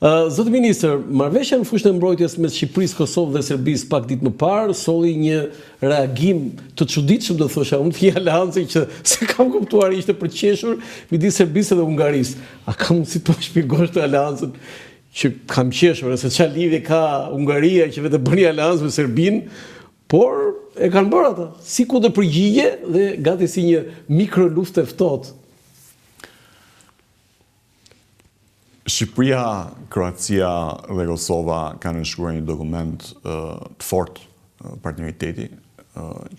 Zotë Ministër, marrëveshja në fushën e mbrojtjes mes Shqipërisë, Kosovë dhe Serbisë pak ditë më parë solli një reagim të çuditshëm, do thosha unë, një aleancë që se kam kuptuar ishte për qeshur midis Serbisë dhe Hungarisë. A ka mundësi të shpjegosh të aleancën që kam qeshur, se çfarë lidhje ka Hungaria që vetë bën një aleancë me Serbinë, por e kanë bërë ata, si ku të përgjigje dhe gati si një mikro luftë e ftohtë. Shqipëria, Kroacia dhe Kosova kanë nënshkruar një dokument të fortë partneriteti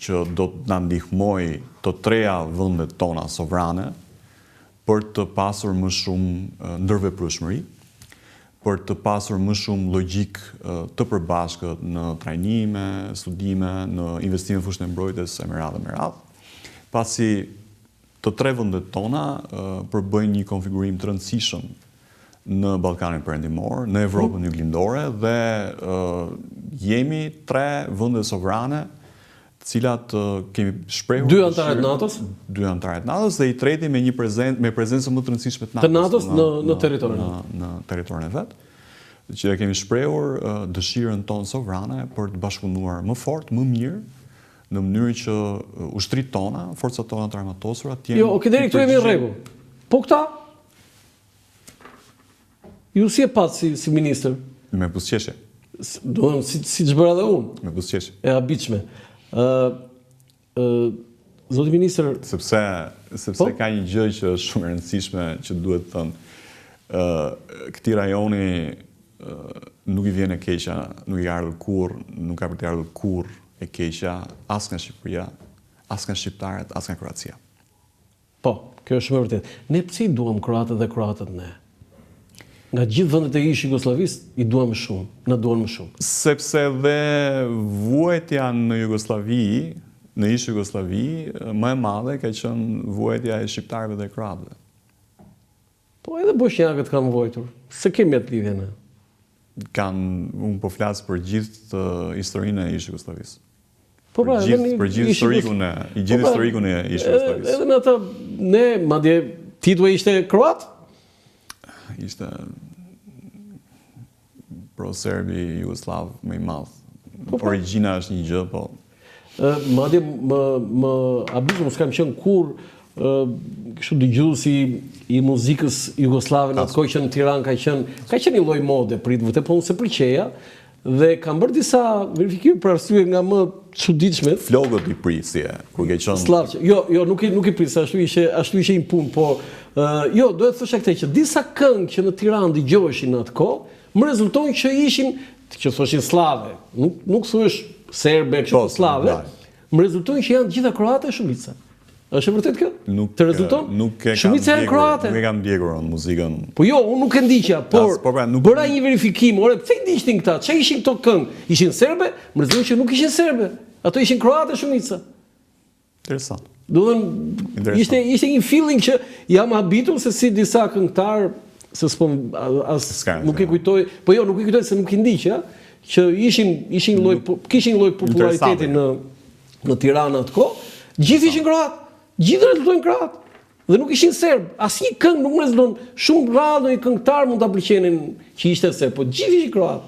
që do të na ndihmojë të treja vendet tona sovrane për të pasur më shumë ndërveprueshmëri, për të pasur më shumë logjik të përbashkët në trajnime, studime, në investime në fushën e mbrojtjes e me radhë. Pasi të tre vendet tona përbëjnë një konfigurim të rëndësishëm në Ballkanin Perëndimor, në Evropën Juglindore dhe jemi tre vende sovrane, të cilat kemi shprehur dy antarët NATO-s, dhe i treti me një prezencë më të rëndësishme të NATO-s në territorin në territorin e vet, që kemi shprehur dëshirën tonë sovrane për të bashkëpunuar më fort, më mirë, në mënyrë që ushtrit tona, forcat tona të armatosura të jenë. Jo, deri këtu jemi në rregull. Po këta ju si e pat si ministër? Me buzëqeshje. Do të thonë si ç'bëra edhe unë. Me buzëqeshje. E habitshme. Zoti ministër, sepse ka një gjë që është shumë e rëndësishme që duhet të thënë. Këtij rajoni nuk i vjen e keqja, nuk i ardhur kurrë, nuk ka për të ardhur kurrë e keqja as nga Shqipëria, as nga shqiptarët, as nga Kroacia. Po, kjo është shumë e vërtetë. Ne pse i duam kroatët dhe kroatët ne? Nga gjithë vendet e ish Jugosllavisë i duam më shumë, na duan më shumë. Sepse dhe vuajtja në Jugosllavi, në ish Jugosllavi, më e madhe ka qenë vuajtja e shqiptarëve dhe kroatëve. Po edhe bosnjakët kanë vuajtur. Se kemi atë lidhje ne. Unë po flas për gjithë historinë e ish Jugosllavisë. Po pra, për gjithë historikun e ish Jugosllavisë. Edhe në ata ne, madje Tito ishte kroat? Ishte pro-serbi Jugoslav më i madh. Origjina është një gjë, po. Madje më abizëm, s'kam qenë kur kështu dëgjuesi i muzikës jugoslave në atë kohë që në Tiranë ka qenë një lloj mode prit vërtet, po unë se pëlqeja dhe kam bërë disa verifikime për arsye nga më çuditshmet. Flogët i prisje, kur ke qenë Slavç. Jo, nuk i pris, ashtu ishte një punë, po jo, do të thosha këtë që disa këngë që në Tiranë dëgjoheshin në atë kohë, më rezultojnë që ishin, që thoshin slave, nuk thuhesh serbe, kështu slave, më rezultojnë që janë gjitha kroate e shumica. Është e vërtet kjo? Të rezulton? Shumica janë kroate. Nuk e kam ndjekur në muzikën. Po jo, unë nuk e ndiqja, por bëra një verifikim, ore, pse i ndiqnin këta? Çfarë ishin këto këngë? Ishin serbe? Më rezulton që nuk ishin serbe. Ato ishin kroate shumica. Interesant. Do të thënë ishte një feeling që jam habitur se si disa këngëtar, se nuk i kujtoj, po jo, nuk i kujtoj se nuk i ndiqja, që kishin lloj populariteti në Tiranë atë kohë, gjithë ishin kroatë. Gjithë rezultojnë kroatë. Dhe nuk ishin serb. Asnjë këngë nuk më rezulton. Shumë rrallë një këngëtar mund ta pëlqenin që ishte serb, po gjithë ishin kroatë.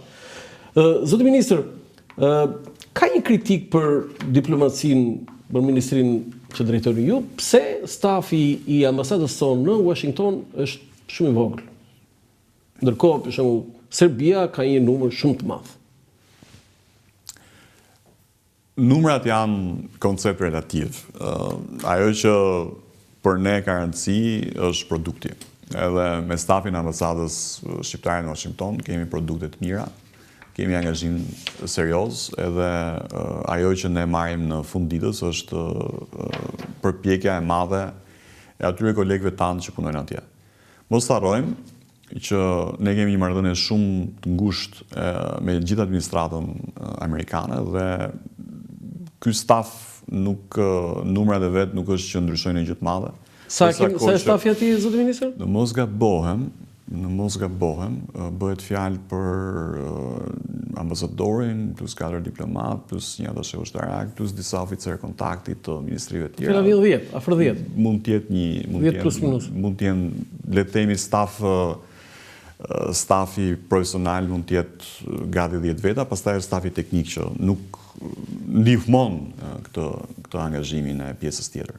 Zoti ministër, ka një kritik për diplomacinë, për ministrinë që drejtoni ju, pse stafi i ambasadës tonë në Washington është shumë i vogël. Ndërkohë, për shembull, Serbia ka një numër shumë të madh. Numrat janë koncept relativ. Ajo që për ne ka rëndësi është produkti. Edhe me stafin e ambasadës shqiptare në Washington kemi produkte të mira, kemi angazhim serioz, edhe ajo që ne marrim në fund ditës është përpjekja e madhe e atyre kolegëve tanë që punojnë atje. Mos harrojmë që ne kemi një marrëdhënie shumë të ngushtë me gjithë administratën amerikane dhe ky staf numrat e vet nuk është që ndryshojnë gjë të madhe. Sa është stafi aty, zoti ministër? Në mos gabohem, bëhet fjalë për ambasadorin, plus 4 diplomat, plus një atashe ushtarak, plus disa oficer kontakti të ministrive të tjera. Fillon 10, afër 10. Mund të jetë mund të jenë, le të themi staf stafi profesional mund të jetë gati 10 veta, pastaj stafi teknik që nuk ndihmon këtë angazhimin e pjesës tjetër.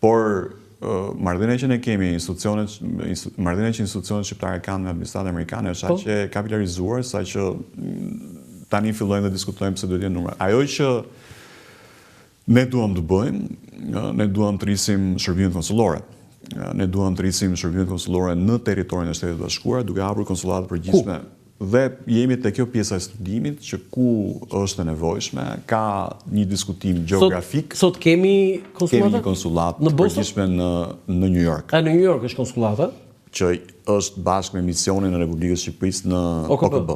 Por marrëdhënia që ne kemi, marrëdhënia që institucionet shqiptare kanë me administratën amerikane është aq e kapitalizuar sa që tani fillojmë të diskutojmë se duhet të jenë numra. Ajo që ne duam të bëjmë, ne duam të rrisim shërbimet konsullore. Ne duam të rrisim shërbimet konsullore në territorin e Shtetit Bashkuar, duke hapur konsullate përgjithshme. Dhe jemi te kjo pjesa e studimit që ku është e nevojshme, ka një diskutim gjeografik. Sot kemi konsullata? Kemi një konsullat përgjithshme në New York. Në New York është konsullata? Që është bashkë me misionin e Republikës Shqipërisë në OKB.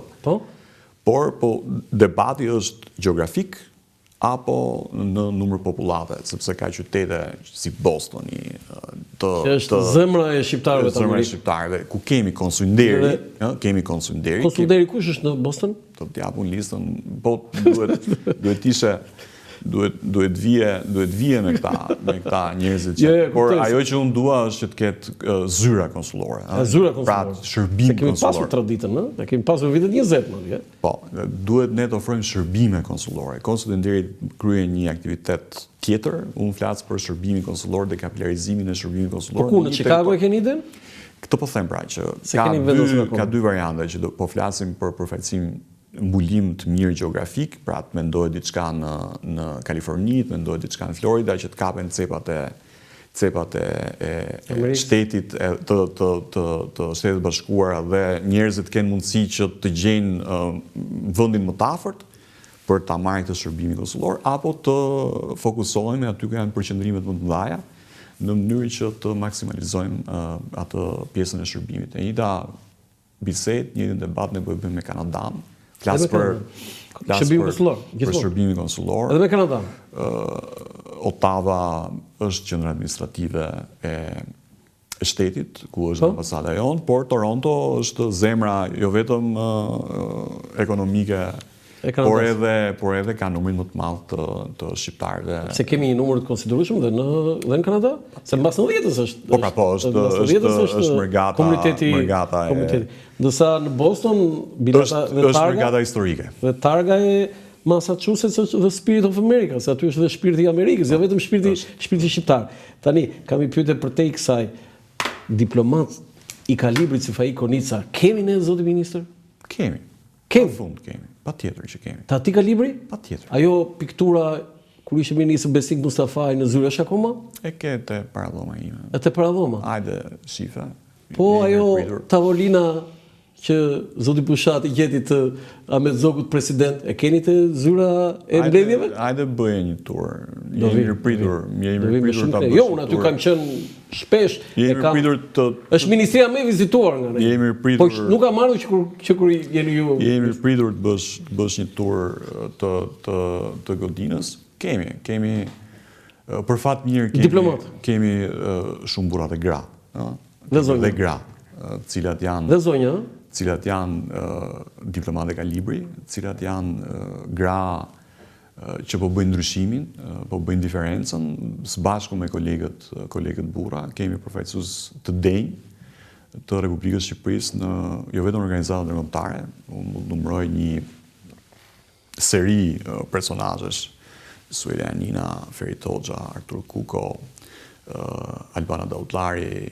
Por debati është gjeografik apo në numër popullate, sepse ka qytete si Bostoni, që është zemra e shqiptarëve të Amerikës, ku kemi Konsunderi, Konsunderi kush është në Boston? Të t'japun listën, po duhet ishe duhet vije me këta njerëzit që, por ajo që unë dua është që të ketë zyra konsullore. Zyra konsullore. Pra shërbim konsullor. Se kemi pasur traditën, ne kemi pasur vitet 20 më. Po, duhet ne të ofrojmë shërbime konsullore. Konsulli i Nderit kryen një aktivitet tjetër, unë flas për shërbimin konsullor dhe kapilarizimin e shërbimit konsullor. Po ku në Chicago e keni idën? Këtë po them pra që ka dy variante që po flasim për përfaqësim mbulim të mirë gjeografik, pra të mendohet diçka në Kaliforni, të mendohet diçka në Florida, që të kapen cepat e shtetit të Shtetit Bashkuar dhe njerëzit kenë mundësi që të gjejnë vendin më të afërt për ta marrë këtë shërbim konsullor, apo të fokusohemi aty ku janë përqendrimet më të mëdha, në mënyrë që të maksimalizojmë atë pjesën e shërbimit. E njëjta bisedë, një debat ne bëjmë me Kanadan. Flas për shërbimin konsullor. Edhe me Kanada. Ottawa është qendra administrative e shtetit, ku është ambasada jonë, por Toronto është zemra jo vetëm ekonomike, por edhe ka numrin më të madh të shqiptarëve. Se kemi një numër të konsiderueshëm dhe në Kanada? Se mbas 90-s është. është mërgata e. Ndërsa në Boston është mërgata historike. Dhe targa e Massachusetts është The Spirit of America, se aty është dhe shpirti i Amerikës, jo vetëm shpirti shqiptar. Tani kam një pyetje për te kësaj diplomat i kalibrit si Faik Konica, kemi ne zoti ministër? Kemi. Fund kemi. Patjetër që kemi. Ta ti kalibri? Patjetër. Ajo piktura kur ishte ministër Besik Mustafaj në zyra është akoma? E ke te paradhoma ime. E te paradhoma? Hajde, shife. Po ajo tavolina që zoti Pushati gjeti të Ahmet Zogut president, e keni të zyra e mbledhjeve? Hajde bëje një tur. Jemi mirëpritur ta bësh. Jo, unë aty kam qenë shpesh. Është ministria më e vizituar nga ne. Jemi mirëpritur. Po nuk kam marrë që kur jeni ju. Jemi mirëpritur të bësh një tur të Godinës. Kemi për fat mirë kemi shumë burra të gra, dhe gra, cilat janë dhe zonja, cilat janë diplomatë kalibri, cilat janë gra që po bëjnë ndryshimin, po bëjnë diferencën, së bashku me kolegët burra. Kemi përfaqësues të denj të Republikës Shqipërisë në jo vetëm organizata ndërkombëtare, unë numëroj një seri personazhesh, Suela Janina, Ferit Hoxha, Artur Kuko, Albana Dautlari,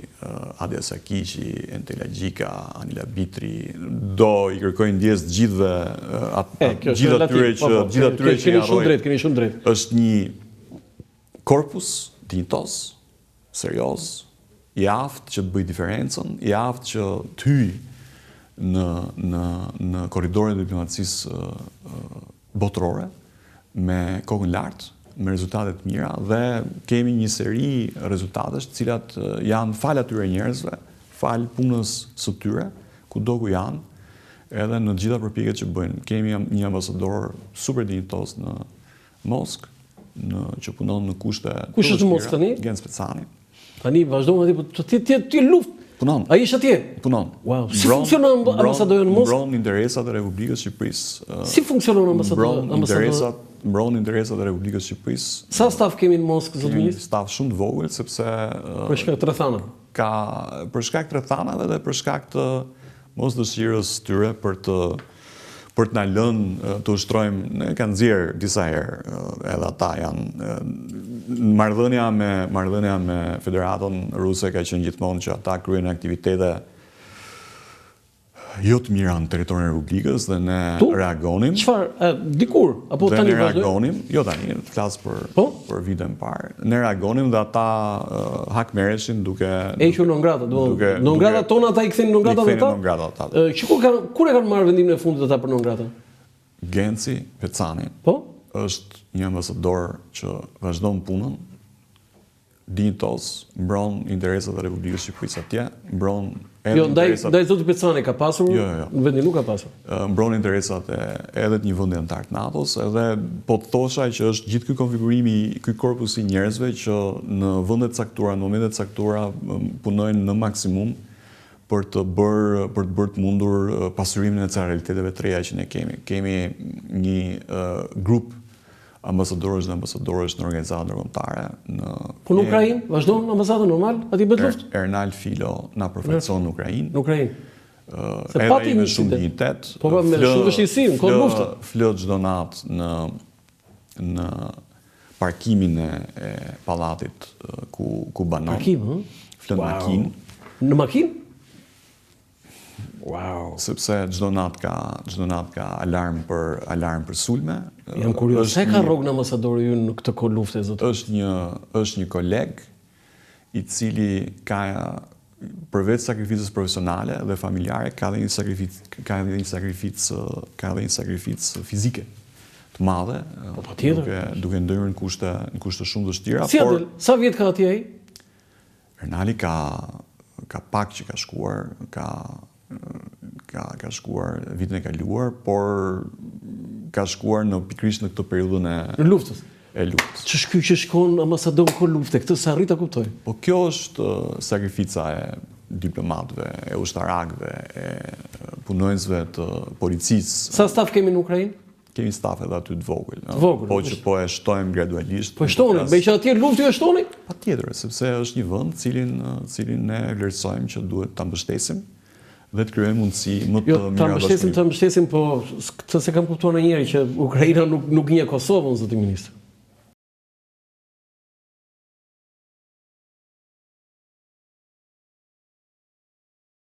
Adia Sakiqi, Entela Gjika, Anila Bitri, do i kërkojnë ndjes gjithë atyre që keni shumë drejt. Është një korpus dinjitos, serioz, i aftë që të bëj diferencën, i aftë që të hyj në korridorin e diplomacisë botërore me kokën lartë, me rezultate të mira, dhe kemi një seri rezultatesh të cilat janë fal atyre njerëzve, fal punës së tyre, kudo ku janë, edhe në gjitha përpjekjet që bëjnë. Kemi një ambasador super dinjitos në Moskë, që punon në kushte Kush është në Moskë tani? Gen Specani. Tani vazhdojmë atje, ti luftë. Punon. Ai është atje? Punon. Wow. Si funksionon ambasadori në Moskë? Mbron interesat e Republikës Shqipërisë. Si funksionon ambasadori? Mbron interesat e Republikës Shqipërisë. Sa staf kemi në Moskë, zoti ministër? Staf shumë të vogël, sepse për shkak të rrethanave. Për shkak të rrethanave dhe për shkak të mos dëshirës tyre për të na lënë të ushtrojmë, ne kanë nxjerrë disa herë, edhe ata janë marrëdhënia me Federatën Ruse ka qenë gjithmonë që ata kryejnë aktivitete jo të mira në territorin e Republikës dhe ne reagonim. Çfarë dikur apo tani ne reagonim, jo tani, flas për vitin e parë. Ne reagonim dhe ata hakmerreshin duke hequr non-grata, non-grata tona ata I kthejnë non-grata ata. Kur e kanë marrë vendimin e fundit ata për non-grata? Genci Pecani. Është një ambasador që vazhdon punën, dinjitos, mbron interesat e Republikës së Shqipërisë atje, mbron ndaj zotit Pecani ka pasur, në vendin nuk ka pasur. Mbron interesat edhe të një vendi antar të NATO-s, edhe po të thosha që është gjithë ky konfigurimi, ky korpus I njerëzve që në vende të caktuara, në momente të caktuara punojnë në maksimum për të bërë të mundur pasurimin e ca realiteteve të reja që ne kemi. Kemi një grup ambasadorësh dhe ambasadorësh në organizata ndërkombëtare. Po në Ukrainë, vazhdon ambasadën normal, aty bëhet luftë? Ernal Filo na përfaqëson në Ukrainë. Në Ukrainë. Se pati me shumë dinjitet. Po me shumë vështirësi, në kohë lufte. Flot çdo natë në parkimin e pallatit ku banon. Parkim, Flot makinë. Në makinë? Wow. Sepse çdo natë ka alarm për sulme. Jam kurioz, se ka rrogë në ambasadori ju në këtë kohë lufte zot? Është një koleg I cili ka përveç sakrificës profesionale dhe familjare ka dhe një sakrificë fizike të madhe, duke ndërhyrë në kushte shumë vështira. Sa vjet ka atje ai? Ernali ka pak që ka shkuar, ka shkuar vitin e kaluar, por ka shkuar në pikërisht në këtë periudhën e luftës. Që shkon ambasador kohë lufte, këtë sa arrit ta kuptoj. Po kjo është sakrifica e diplomatëve, e ushtarakëve, e punonjësve të policisë. Sa staf kemi në Ukrainë? Kemi staf edhe aty të vogël. Po që po e shtojmë gradualisht. Po shtoni, me që atje luftë ju e shtoni? Patjetër, sepse është një vend cilin ne vlerësojmë që duhet ta mbështesim dhe të krijojmë mundësi më të mira bashkëpunimi. Ta mbështesim, po se kam kuptuar ndonjëherë që Ukraina nuk njeh Kosovën, zoti ministër.